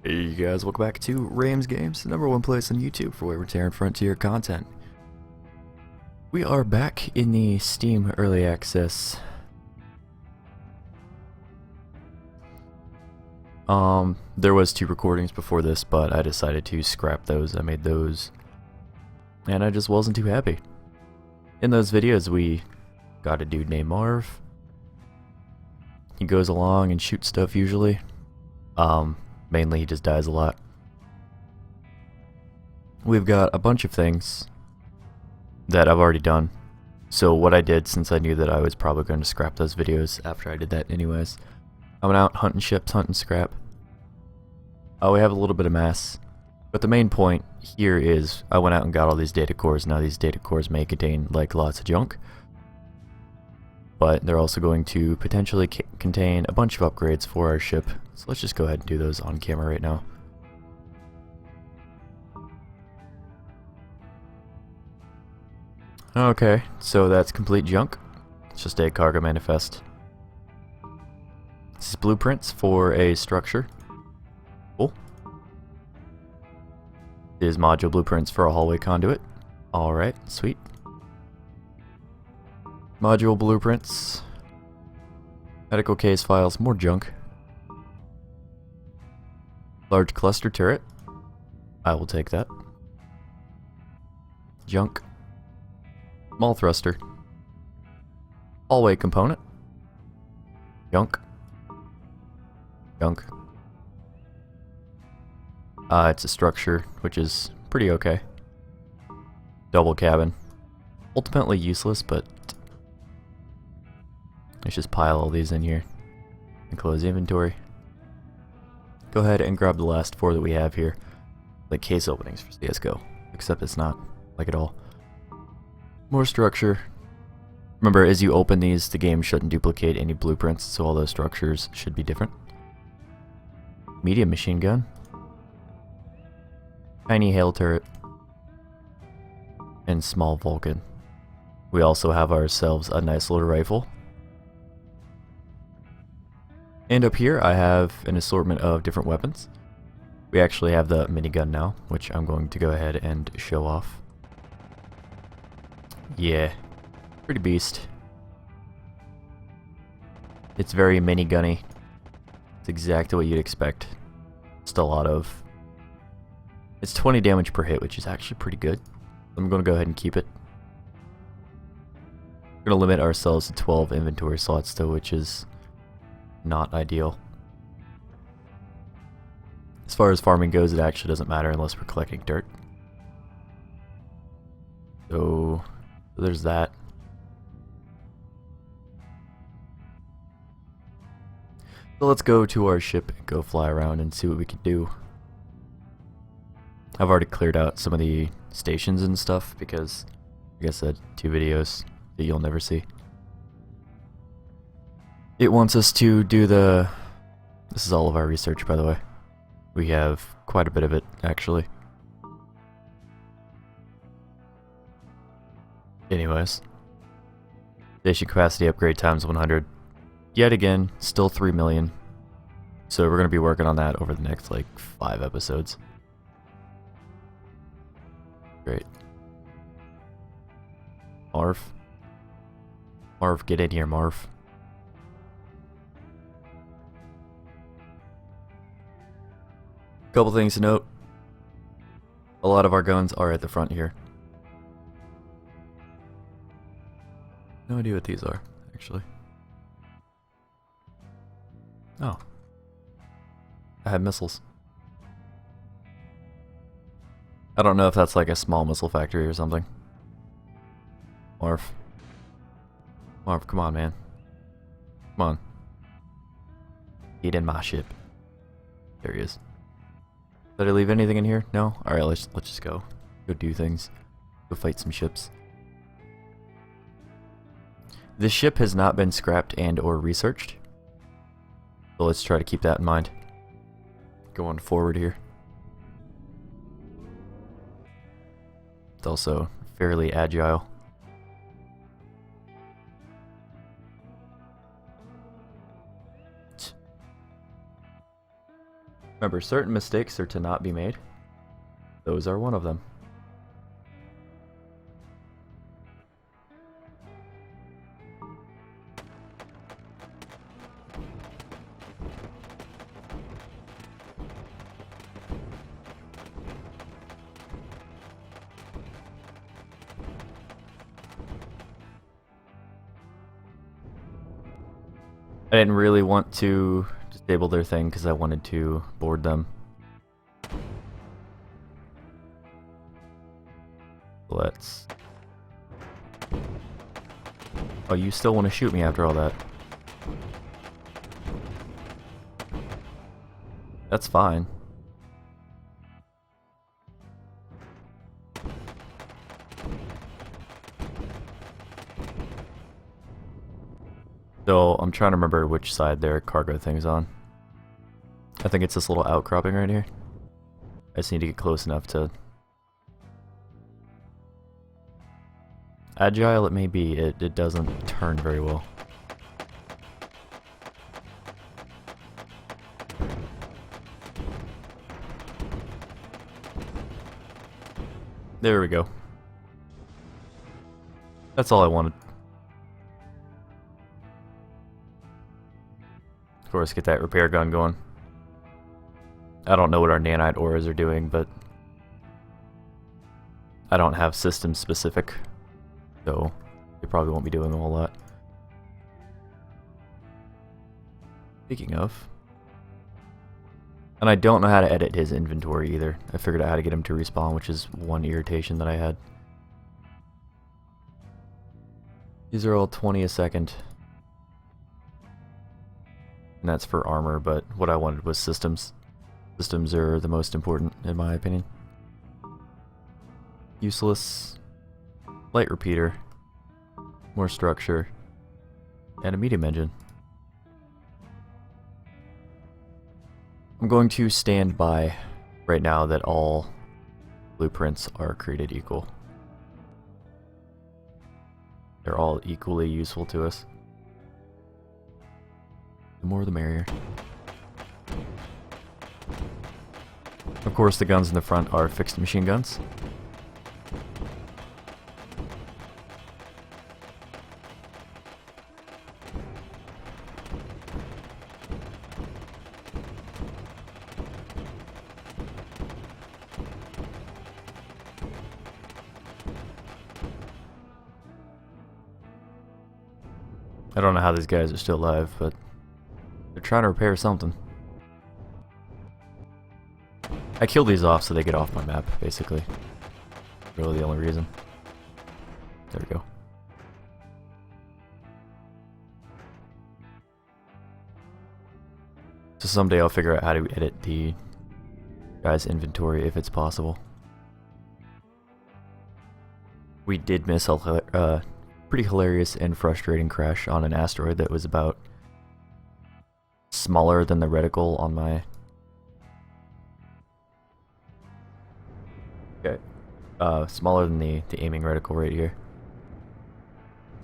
Hey you guys, welcome back to Rams Games, the #1 place on YouTube for Wayward Terran Frontier content. We are back in the Steam Early Access. There was 2 recordings before this, but I decided to scrap those. I made those, and I just wasn't too happy. In those videos, we got a dude named Marv. He goes along and shoots stuff usually. Mainly he just dies a lot. We've got a bunch of things that I've already done. So what I did, since I knew that I was probably going to scrap those videos after I did that anyways, I went out hunting ships, hunting scrap. We have a little bit of mass, but the main point here is I went out and got all these data cores. Now these data cores may contain like lots of junk, but they're also going to potentially contain a bunch of upgrades for our ship. So let's just go ahead and do those on camera right now. Okay, so that's complete junk. It's just a cargo manifest. This is blueprints for a structure. Cool. This is module blueprints for a hallway conduit. Alright, sweet. Module blueprints. Medical case files, more junk. Large cluster turret. I will take that. Junk. Small thruster. Hallway component. Junk. Junk. It's a structure, which is pretty okay. Double cabin. Ultimately useless, but let's just pile all these in here and close inventory. Go ahead and grab the last 4 that we have here. Like case openings for CSGO, except it's not like at all. More structure. Remember, as you open these, the game shouldn't duplicate any blueprints, so all those structures should be different. Medium machine gun. Tiny hail turret. And small Vulcan. We also have ourselves a nice little rifle. And up here I have an assortment of different weapons. We actually have the minigun now, which I'm going to go ahead and show off. Yeah, pretty beast. It's very minigunny. It's exactly what you'd expect. Just a lot of... It's 20 damage per hit, which is actually pretty good. I'm going to go ahead and keep it. We're going to limit ourselves to 12 inventory slots though, which is not ideal. As far as farming goes, it actually doesn't matter unless we're collecting dirt. So there's that. So let's go to our ship and go fly around and see what we can do. I've already cleared out some of the stations and stuff because, like I said, 2 videos that you'll never see. It wants us to do the... This is all of our research, by the way. We have quite a bit of it, actually. Anyways. Station capacity upgrade times 100. Yet again, still 3 million. So we're going to be working on that over the next, like, 5 episodes. Great. Marv. Marv, get in here, Marv. Couple things to note. A lot of our guns are at the front here. No idea what these are, actually. Oh. I have missiles. I don't know if that's like a small missile factory or something. Marv. Marv, come on, man. Come on. Get in my ship. There he is. Did I leave anything in here? No? Alright, let's just go. Go do things. Go fight some ships. This ship has not been scrapped and or researched. So let's try to keep that in mind. Going forward here. It's also fairly agile. Remember, certain mistakes are to not be made. Those are one of them. I didn't really want to disable their thing because I wanted to board them. Let's... Oh, you still want to shoot me after all that? That's fine. So, I'm trying to remember which side their cargo thing's on. I think it's this little outcropping right here. I just need to get close enough to... Agile it may be, it doesn't turn very well. There we go. That's all I wanted. Of course, get that repair gun going. I don't know what our nanite auras are doing, but I don't have system specific, so they probably won't be doing a whole lot. Speaking of, and I don't know how to edit his inventory either. I figured out how to get him to respawn, which is one irritation that I had. These are all 20 a second. And that's for armor, but what I wanted was systems. Systems are the most important, in my opinion. Useless. Light repeater. More structure. And a medium engine. I'm going to stand by right now that all blueprints are created equal. They're all equally useful to us. The more the merrier. Of course, the guns in the front are fixed machine guns. I don't know how these guys are still alive, but they're trying to repair something. I kill these off so they get off my map, basically. Really the only reason. There we go. So someday I'll figure out how to edit the guy's inventory if it's possible. We did miss a pretty hilarious and frustrating crash on an asteroid that was about smaller than the reticle on my... Okay. Smaller than the aiming reticle right here.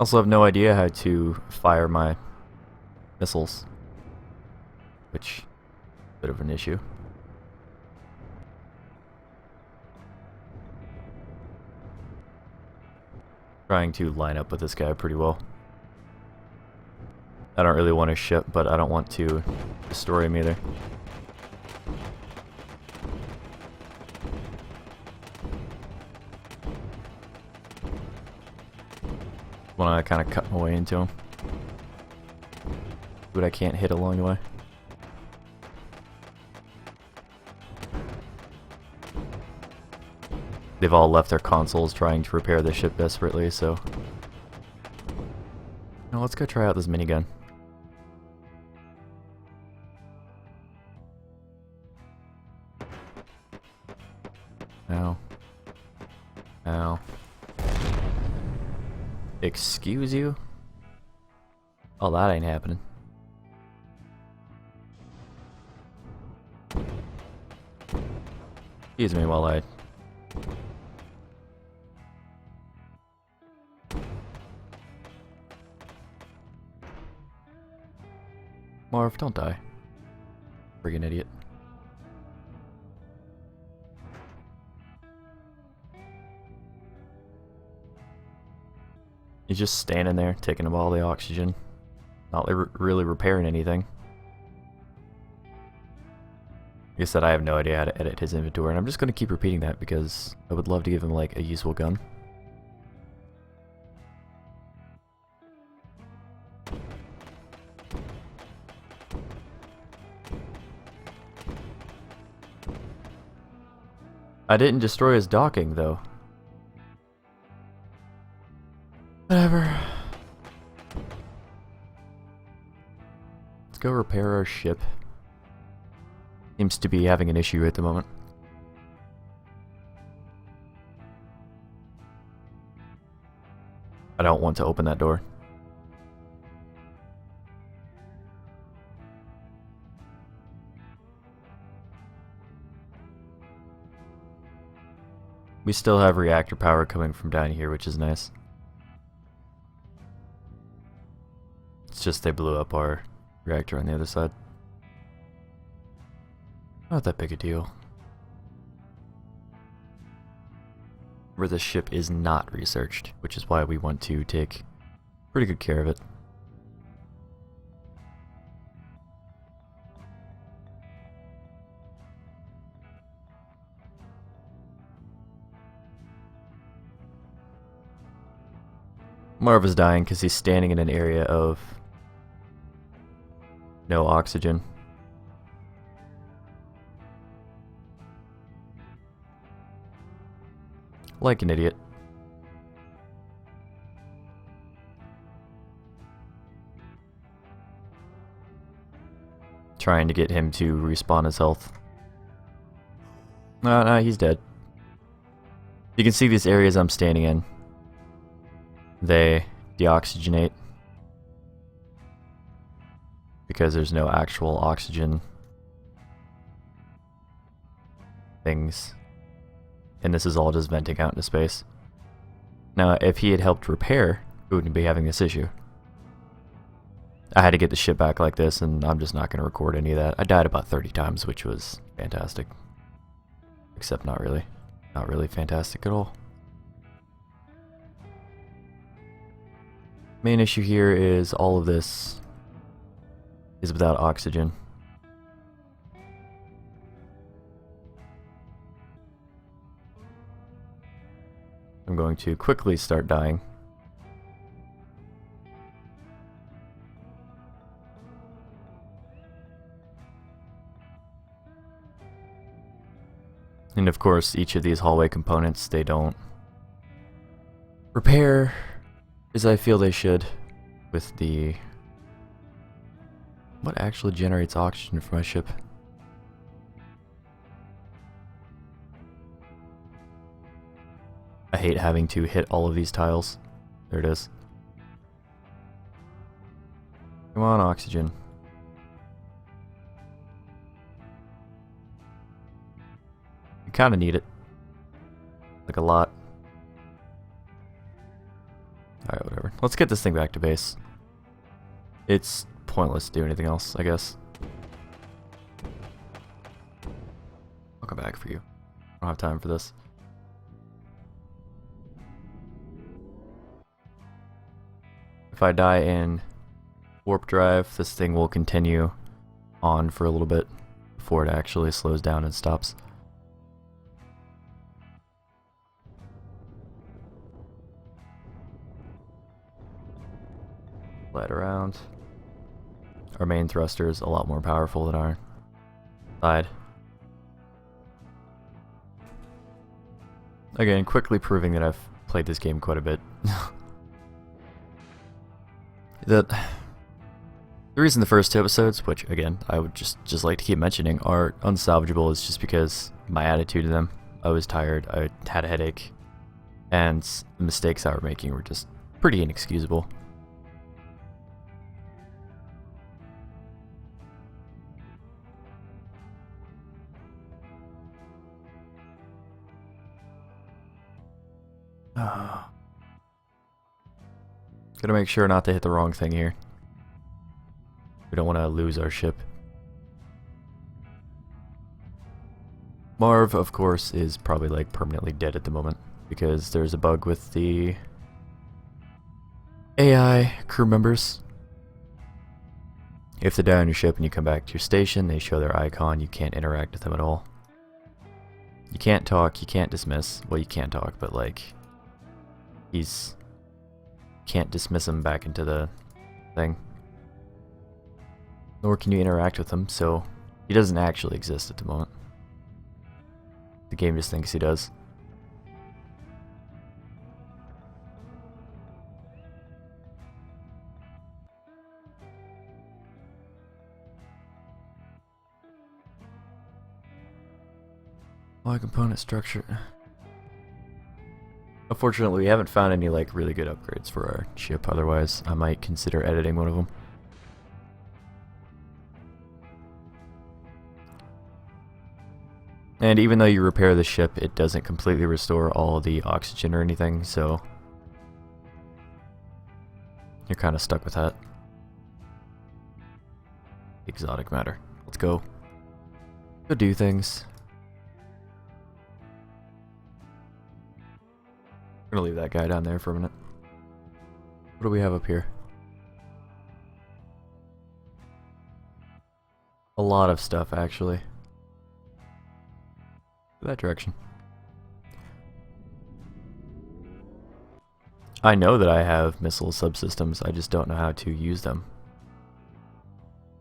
Also have no idea how to fire my missiles, which is a bit of an issue. Trying to line up with this guy pretty well. I don't really want to ship, but I don't want to destroy him either. Want to kind of cut my way into him. But I can't hit along the way. They've all left their consoles trying to repair the ship desperately, so... Now let's go try out this minigun. Ow. Ow. Excuse you? Oh, that ain't happening. Excuse me while I... Marv, don't die. Friggin' idiot. He's just standing there, taking up all the oxygen. Not really repairing anything. Like I said, I have no idea how to edit his inventory, and I'm just going to keep repeating that because I would love to give him, like, a useful gun. I didn't destroy his docking, though. Whatever. Let's go repair our ship. Seems to be having an issue at the moment. I don't want to open that door. We still have reactor power coming from down here, which is nice. It's just they blew up our reactor on the other side. Not that big a deal. Where the ship is not researched, which is why we want to take pretty good care of it. Marva's dying because he's standing in an area of no oxygen. Like an idiot. Trying to get him to respawn his health. No, he's dead. You can see these areas I'm standing in. They deoxygenate because there's no actual oxygen things. And this is all just venting out into space. Now, if he had helped repair, we wouldn't be having this issue. I had to get the ship back like this, and I'm just not going to record any of that. I died about 30 times, which was fantastic. Except not really. Not really fantastic at all. Main issue here is all of this is without oxygen. I'm going to quickly start dying. And of course, each of these hallway components, they don't repair as I feel they should with the... What actually generates oxygen for my ship? I hate having to hit all of these tiles. There it is. Come on, oxygen. You kind of need it. Like a lot. Alright, whatever. Let's get this thing back to base. It's pointless to do anything else, I guess. I'll come back for you. I don't have time for this. If I die in warp drive, this thing will continue on for a little bit before it actually slows down and stops. Slide around. Our main thruster is a lot more powerful than our side. Again, quickly proving that I've played this game quite a bit. The reason the first two episodes, which again I would just like to keep mentioning, are unsalvageable is just because my attitude to them. I was tired, I had a headache, and the mistakes I were making were just pretty inexcusable. Gotta make sure not to hit the wrong thing here. We don't want to lose our ship. Marv, of course, is probably like permanently dead at the moment because there's a bug with the AI crew members. If they die on your ship and you come back to your station, they show their icon. You can't interact with them at all. You can't talk, you can't dismiss. Well, you can talk, but like, can't dismiss him back into the thing. Nor can you interact with him, so he doesn't actually exist at the moment. The game just thinks he does. Why component structure? Unfortunately, we haven't found any like really good upgrades for our ship. Otherwise, I might consider editing one of them. And even though you repair the ship, it doesn't completely restore all the oxygen or anything, so you're kind of stuck with that. Exotic matter. Let's go. Go do things. I'm gonna leave that guy down there for a minute. What do we have up here? A lot of stuff, actually. That direction. I know that I have missile subsystems, I just don't know how to use them.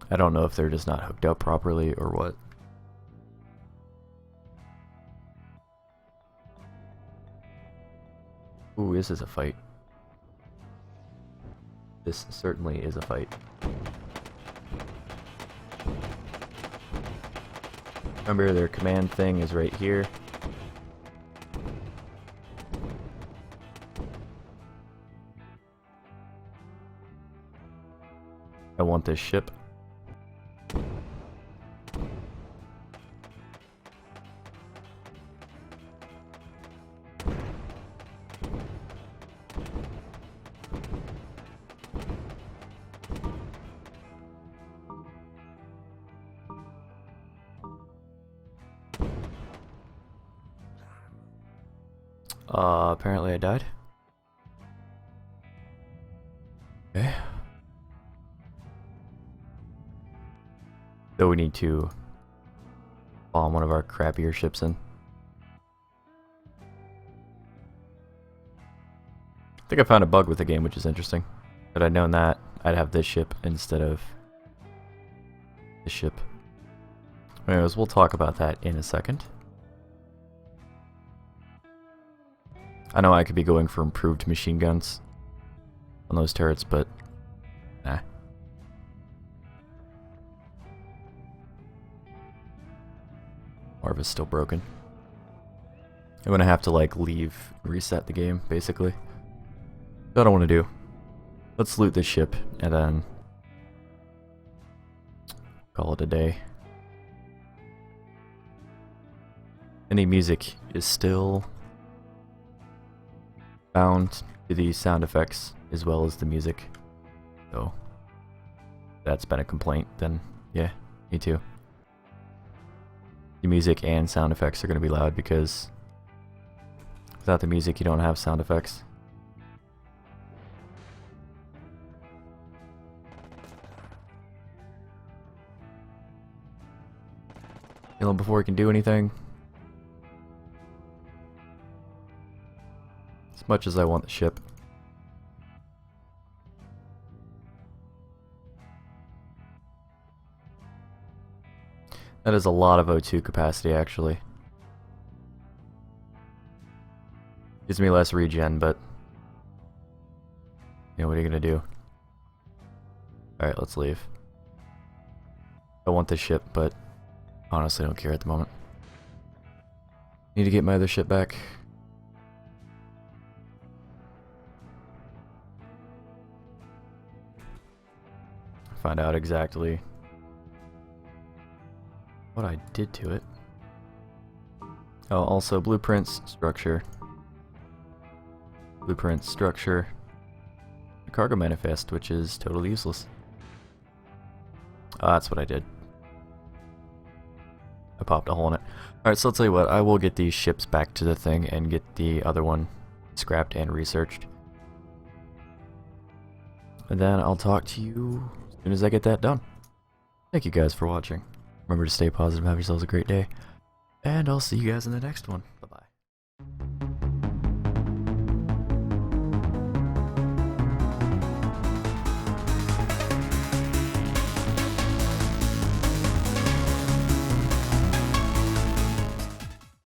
I don't know if they're just not hooked up properly or what. Ooh, this is a fight. This certainly is a fight. Remember, their command thing is right here. I want this ship. Apparently I died. Okay. So we need to bomb one of our crappier ships in. I think I found a bug with the game, which is interesting. Had I known that, I'd have this ship instead of this ship. Anyways, we'll talk about that in a second. I know I could be going for improved machine guns on those turrets, but nah. Marva's still broken. I'm gonna have to like leave, reset the game, basically. That's what I want to do. Let's loot this ship and then call it a day. Any music is still bound to the sound effects as well as the music. So that's been a complaint, then yeah, me too. The music and sound effects are going to be loud because without the music you don't have sound effects. Kill him before he can do anything. As much as I want the ship. That is a lot of O2 capacity, actually. Gives me less regen, but you know, what are you gonna do? Alright, let's leave. I want this ship, but honestly don't care at the moment. Need to get my other ship back. Find out exactly what I did to it. Oh, also blueprints, structure. Blueprint, structure. The cargo manifest, which is totally useless. Oh, that's what I did. I popped a hole in it. Alright, so I'll tell you what, I will get these ships back to the thing and get the other one scrapped and researched. and then I'll talk to you as soon as I get that done. Thank you guys for watching. Remember to stay positive, have yourselves a great day, and I'll see you guys in the next one.